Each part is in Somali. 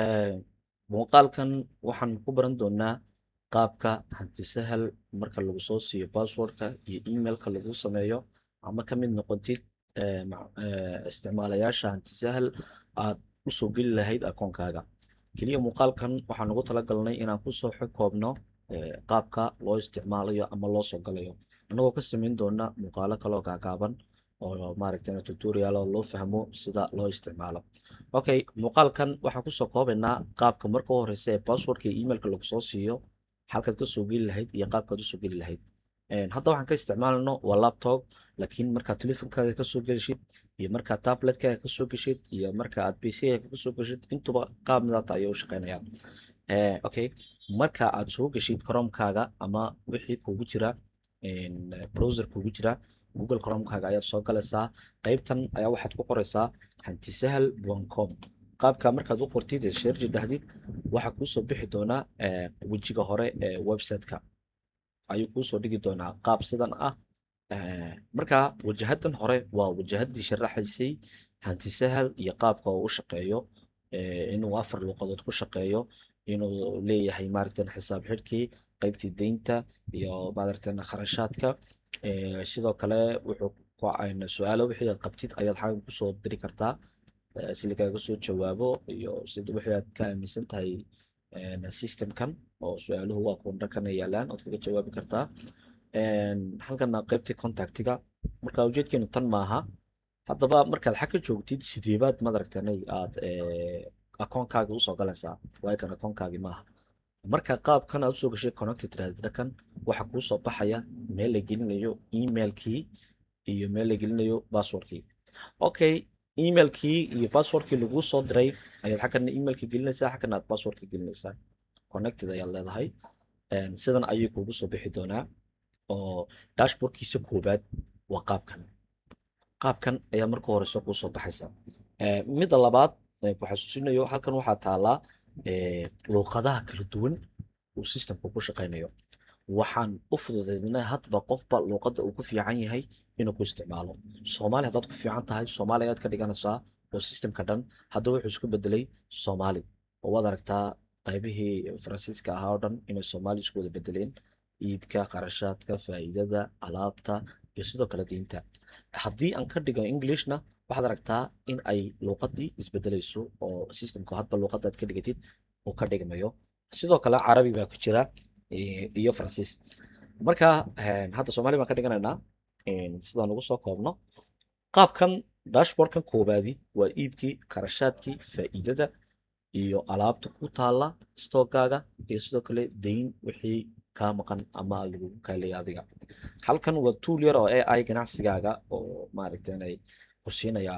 Ee, muuqaalkan waxaan ku baran doonaa qaabka hanti sahal marka lagu soo siiyo passwordka iyo emailka lagu sameeyo ama ka mid noqotid isticmaalayaasha hanti sahal aad u soo geli lahayd akoonkaaga. Keliya muuqaalkan waxaan ugu talagalnay inaan kusoo koobno qaabka loo isticmaalayo ama loo soo galayo, annagoo ka samayn doona muuqaalo kaloo gaagaaban oo maaragtay tutorial oo loo fahmo sida loo isticmaalo. Okay, muuqaalkan waxaan kusoo koobaynaa qaabka marka u horeysa ee passwordka iyo emailka lagu soo siiyo, halkaad ka soo geli lahayd iyo qaabkaad u soo geli lahayd. Hadda waxaan ka isticmaalno waa laptop, laakiin markaad telefonkaaga ka soo gelishid iyo markaad tabletkaaga ka soo geshid iyo marka aad PC-gaaga ka soo geshid intuba qaab midaata ayay u shaqeynayaan. Okay, marka aad soo geshid Chromekaaga ama wixii kugu jira browser kugu jira Google Chromekaaga ayaad soo galaysaa. Qaybtan ayaa waxaad ku qoraysaa hantisahal.com. qaabka markaad u qortid ee search dhahdid waxa kuu soo bixi doonaa wejiga hore ee website-ka ayuu kuu soo dhigi doonaa qaab sidan ah. Marka wajahadan hore waa wajahadii sharaxaysay hanti sahal iyo qaabka uu u shaqeeyo, inuu 4 luqadood ku shaqeeyo, inuu leeyahay maaragtay xisaab xidhkii, qaybtii deynta iyo maaragtay kharashaadka. Sidoo kale wuxuu ku su'aalo wixii aad qabtid ayaad xaggan ku soo diri kartaa si lagaaga soo jawaabo iyo sida wixii aad ka aaminsan tahay systemkan oo su'aaluhu waa kuwan dhankan yaalaan ood kaga jawaabi kartaa. Halkana qaybtii contactiga marka ujeedkeenu tan maaha. Haddaba markaad xag ka joogtid sideebaad madaragtanay aad akoonkaaga usoo galaysaa, waayo kan akoonkaagii maaha. Marka qaabkan aad usoo gashay connected dhankan waxa kuu soo baxaya meel la gelinayo emailkii iyo meel la gelinayo passwordkii. Okay, emailkii iyo passwordkii lagu soo diray ayaad xaggan emailkii gelinaysaa, xaggan aad passwordkii gelinaysaa. Connected ayaad leedahay. Sidan ayuu kugu soo bixi doonaa oo dashboardkiisa koobaad waa qaabkan. qaabkan ayaa marka hore soo kuu soo baxaysa. Midda labaad ku xasuusinayo halkan waxaa taalaa luqadaha kala duwan uu systemku ku shaqeynayo. Waxaan u fududeynaa hadba qofba luqadda uu ku fiican yahay inuu ku isticmaalo. Soomaali haddaad ku fiican tahay Soomaali ayaad ka dhiganaysaa oo systemka dhan hadda wuxuu isku bedelay Soomaali oo waad aragtaa qaybihii Faransiiska ahaa oo dhan inay Soomaali isku wada bedeleen: iibka, qarashaadka, faa'iidada, alaabta iyo sidoo kale deynta. Haddii aan ka dhigo Englishna waxaad aragtaa in ay luqadii isbedelayso oo systemku hadba luqadda aad ka dhigatid uu ka dhigmayo. Sidoo kale Carabi baa ku jira iyo Faransiis. Marka hadda Soomaali baan ka dhiganaynaa sidaan ugu soo koobno. qaabkan dashboardkan koobaadi waa iibkii, qarashaadkii, faa'iidada iyo alaabta ku taala stockaaga iyo sidoo kale deyn wixii kaa maqan ama lagu kaalay adiga. Halkan waa tool yar oo AI ganacsigaaga oo maaragtay ku siinaya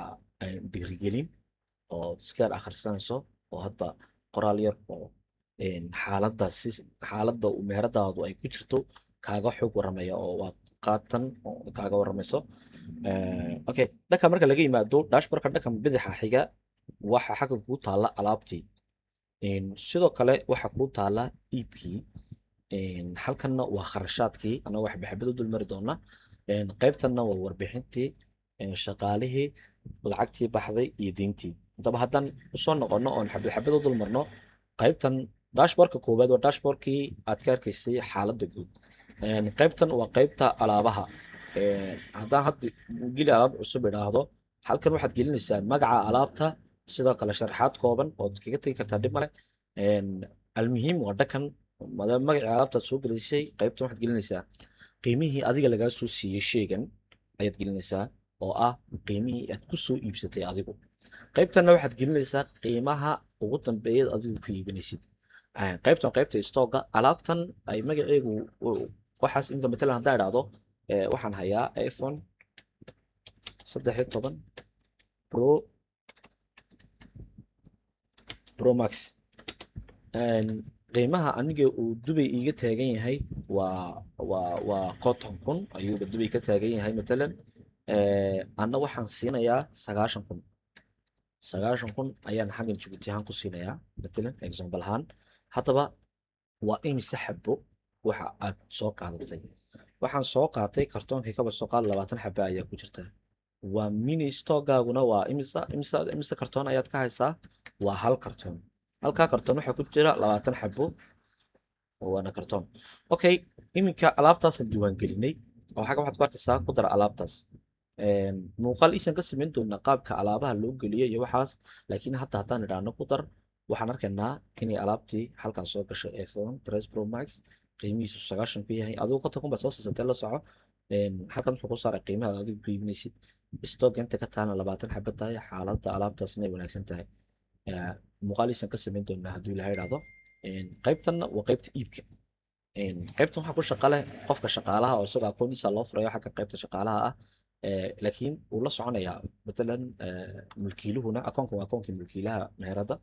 dhiirigelin oo iska akhrisanayso oo hadba qoraal yar oo xaaladda meheradaadu ay ku jirto kaaga xog waramaya oo waa qaabtan oo kaaga waramayso. Okay, dhanka marka laga yimaado dashboardka dhanka bidixda xiga waxa xagga ku taala alaabtii. Sidoo kale waxa ku taala iibkii. Halkanna waa kharashaadkii anagoo wax xabad u dul mari doona. Qaybtanna waa warbixintii shaqaalihii, lacagtii baxday iyo deyntii. Haddaba haddaan usoo noqono oon xabad u dul marno qaybtan dashboardka koobaad waa dashboardkii aad ka arkaysay xaaladda guud. Qaybtan waa qaybta alaabaha. Haddaan hadda geli alaab cusub idhaahdo halkan waxaad gelinaysaa magaca alaabta, sidoo kale sharaxaad kooban ood kaga tegi kartaa dhib male. Almuhiim waa dhankan maadaama magacii alaabtaad soo gelisay qaybtan waxaad gelinaysaa qiimihii adiga lagaa soo siiyey sheygan ayaad gelinaysaa oo ah qiimihii aad ku soo iibsatay adigu. qaybtanna waxaad gelinaysaa qiimaha ugu dambeeya adigu ku iibinaysid. qaybtan qaybta stocka alaabtan ay magaceegu waxaas inta matalan haddaan idhaahdo waxaan hayaa iPhone 13 Pro Max. qiimaha aniga uu Dubai iga taagan yahay waa 50,000 ayuu Dubai ka taagan yahay matalan. Anna waxaan siinayaa 90,000. 90,000 ayaan xaggan Djibouti ahaan ku siinayaa matalan example ahaan. Haddaba waa imise xabo waxa aad soo qaadatay. Waxaan soo qaatay kartoonkii kaba soo qaad 20 xabo ayaa ku jirta. waa mini stockaaguna waa imisa kartoon ayaad ka haysaa? Waa hal kartoon. halkaa kartoon waxaa ku jira 20 xabo oo waana kartoon. Okay, iminka alaabtaasaan diiwaan gelinay oo xagga waxaad ku arkaysaa ku dar alaabtaas. muuqaal isan ka samayn doonaa qaabka alaabaha loo geliyo iyo waxaas, laakiin hadda haddaan idhaahno ku dar, waxaan arkaynaa inay alaabtii halkaas soo gashay iPhone 13 Pro Max qiimihiisu 90 ku yahay. adigu konton kun baad soo siisatay la soco. halkan wuxuu ku saaray qiimaha adigu ku iibinaysid. stock inta ka taana 20 xabo tahay, xaaladda alaabtaasna ay wanaagsan tahay. muuqaal isan ka samayn doonaa hadduu ilaahay idhaahdo. qaybtanna waa qaybta iibka. qaybtan waxaa ku shaqa leh qofka shaqaalaha oo isagoo akoontiisa loo furayo xagga qaybta shaqaalaha ah. laakiin wuu la soconayaa matalan mulkiiluhuna akoonka waa akoonkii mulkiilaha meherada.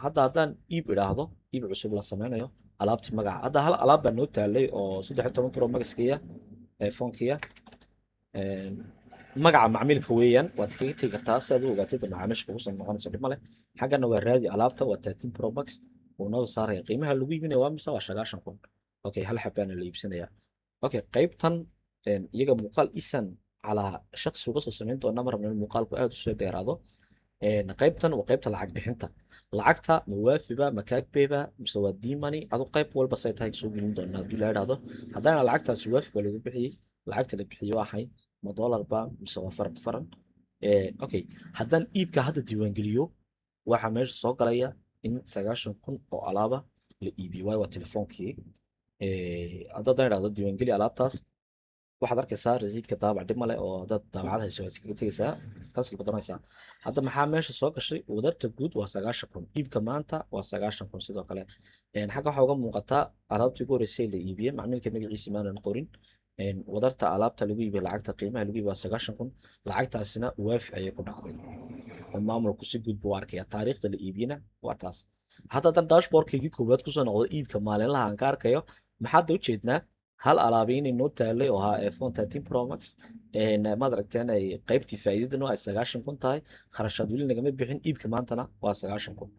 hadda haddaan iib idhaahdo, iib cusub la sameynayo, alaabtii magaca hadda hal alaab baa noo taalay oo 13 Pro Max-kiya iPhone-kiya. magaca macmiilka weeyaan, waad iskaga tegi kartaa si aad u ogaatid macaamiisha kugu soo noqonayso, dhib ma leh. xaggana waa raadi alaabta, waa 13 Pro Max wuu noo saaraya qiimaha lagu iibinaya waa mise waa 90 kun. okay, hal xabaana la iibsanaya. okay, qaybtan iyaga muuqaal isan calaa shakhsi uga soo samayn doona, ma rabno in muuqaalku aad u soo dheeraado. qaybtan waa qaybta lacag bixinta. lacagta ma waafiba ma kaagbeba mise waa d-money, adu qayb walba say tahay soo gelin doona haddii la idhaahdo. haddana lacagtaasi waafi baa lagu bixiyey, lacagta la bixiyey waa ahay ma dollarba mise waa faran. okay, haddaan iibka hadda diiwaangeliyo waxaa meesha soo galaya in 90 kun oo alaaba la iibiyo, waayo waa telefoonkii. haddaan idhaahdo diiwaangeli alaabtaas, waxaad arkaysaa rasiidka daabac dhib male oo dad daabacad hayso waad iskaga tegaysaa, kansal badanaysaa. hadda maxaa meesha soo gashay? wadarta guud waa 90 kun, iibka maanta waa 90 kun sidoo kale. xagga waxaa uga muuqataa alaabtii ugu horreysay la iibiyey, macmiilka magaciisa maanan qorin. wadarta alaabta lagu iibiyey, lacagta qiimaha lagu iibiyey waa 90 kun. lacagtaasina waafi ayay ku dhacday oo maamulku si guud buu arkaya. taariikhda la iibiyena waa taas. hadda haddaan dashboardkaygii koowaad kusoo noqdo iibka maalinlaha aan ka arkayo, maxaad ujeednaa hal alaabi inay noo taalay oo ahaa iPhone 13 Pro Max. maad aragteen ay qaybtii faa'iidadana ay 90 kun tahay, kharashaad weli nagama bixin, iibka maantana waa 90 kun.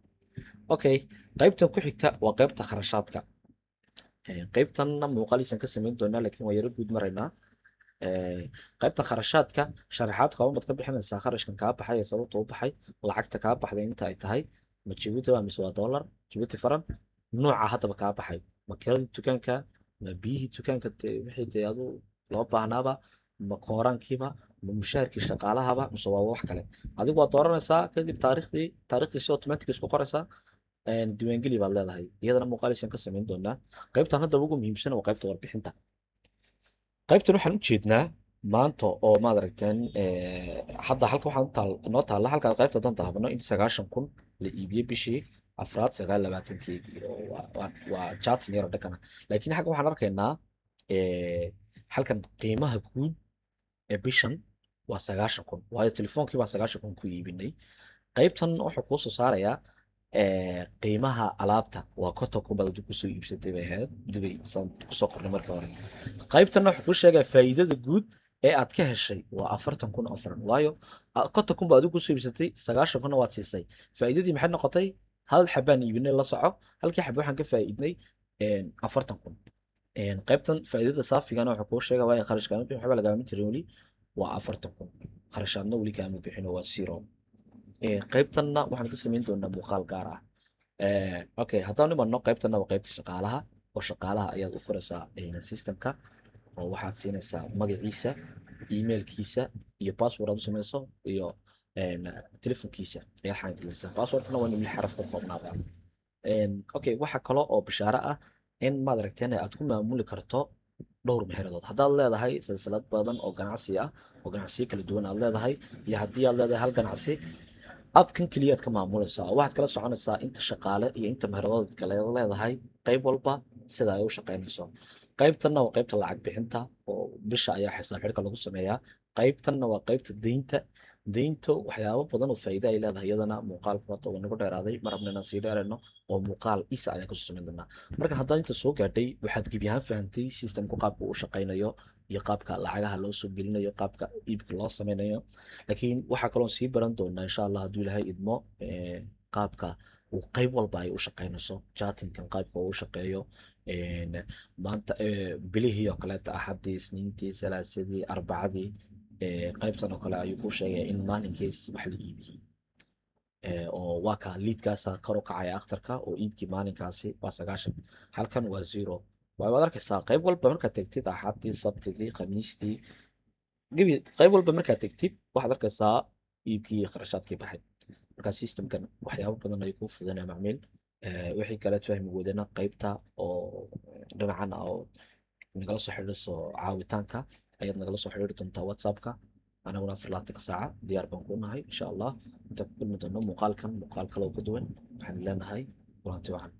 okay, qaybtan ku xigta waa qaybta kharashaadka. qaybtanna muuqaalisan ka samayn doonaa, laakiin waa yaro guud maraynaa. qaybtan kharashaadka sharaxaad kooban baad ka bixinaysaa kharashkan kaa baxay ee sababta u baxay, lacagta kaa baxday inta ay tahay, ma Djibouti waa mise waa dollar, Djibouti faran, nooca haddaba kaa baxay, ma kiradii dukaanka, ma biyihii dukaanka wixii dee adu loo baahnaaba, ma kooraankiiba, ma mushaharkii shaqaalahaba mise waa wax kale. adigu waad dooranaysaa, kadib taariikhdii si automatic isku qoraysaa. diiwaangeli baad leedahay, iyadana muuqaalisan ka samayn doonaa. qaybtan hadda ugu muhiimsan waa qaybta warbixinta. qaybtan waxaan u jeednaa maanta oo maad aragteen hadda halka waxaan noo taalla halka qaybta dan taabano in 90 kun la iibiyey bishii afraad 29 waa Jackson yaro dhakana. laakiin xagga waxaan arkaynaa halkan qiimaha guud ee bishan waa 90 kun, waayo telefoonkii baan 90 kun ku iibinay. qaybtan wuxuu kuu soo saarayaa qiimaha alaabta waa 50 kun baad kusoo iibsatay bay ahayd dubay san kusoo qornay markii hore. qaybtan wuxuu kuu sheegaa faa'iidada guud ee aad ka heshay waa 40 kun oo faran, waayo 50 kun baad kusoo iibsatay, 90 kunna waad siisay. faa'iidadii maxay noqotay? hal xabaan iibinay la soco, halkii xab waxaan ka faa'iidnay 40 kun. qaybtan faa'iidada saafigana wuxuu kuu sheegaa waayo kharashka waxba lagama jirin weli waa 40 kun, kharashaadna weli kaama bixin waa zero. qaybtanna waxaan ka samayn doonaa muuqaal gaar ah. okay, haddaan imanno qaybtanna waa qaybta shaqaalaha, oo shaqaalaha ayaad u furaysaa systemka oo waxaad siinaysaa magaciisa, emailkiisa iyo password aad u samayso iyo telefonkiisa ayaad xaan gelinaysaa. passwordkana waa in 6 xaraf ka koobnaada. okay, waxa kale oo bishaaro ah in maad aragteen aad ku maamuli karto dhowr meheradood. haddaad leedahay silsilad badan oo ganacsi ah oo ganacsiyo kala duwan aad leedahay, iyo haddii aad leedahay hal ganacsi, abkan keliyaad ka maamulaysaa oo waxaad kala soconaysaa inta shaqaale iyo inta meheradood kale leedahay, qayb walba sida ay u shaqaynayso. qaybtanna waa qaybta lacag bixinta oo bisha ayaa xisaab xidhka lagu sameeyaa. qaybtanna waa qaybta deynta waxyaabo badan oo faa'iido ay leedahay, iyadana muuqaalku hadda waa nagu dheeraaday, mar rabna inaan sii dheerayno oo muuqaal isa ayaan kasoo samayn doonaa. marka haddaad inta soo gaadhay waxaad gebi ahaan fahantay systemku qaabka uu shaqaynayo iyo qaabka lacagaha loo soo gelinayo, qaabka iibka loo sameynayo. laakiin waxaa kaloo sii baran doonaa insha allah hadduu ilaahay idmo qaabka uu qayb walba ay u shaqaynayso, chattingkan qaabka uu u shaqeeyo. maanta bilihii oo kaleeta axadii, isniintii, salaasadii, arbacadii, qaybtan oo kale ayuu ku sheegay in maalinkiis wax la iibiyey. oo waa kaa liidkaasa kor u kacaya akhtarka oo iibkii maalinkaasi waa 90 halkan waa 0 waad arkaysaa qayb walba markaad tegtid axaddii sabtidii khamiistii gebi qayb walba markaad tegtid waxaad arkaysaa iibkii iyo kharashaadkii baxay marka systemkan waxyaabo badan ayuu kuu fudanaya macmiil wixii kaleed fahmi weydana qaybta oo dhinacan ah oo nagala soo xidhiidhayso caawitaanka ayaad nagala soo xidhiidhi doontaa whatsappka anaguna 24 saaca diyaar baan ku nahay insha allah inta ku kulmi doono muuqaalkan muuqaal kale oo ka duwan waxaan leenahay kulanti wacan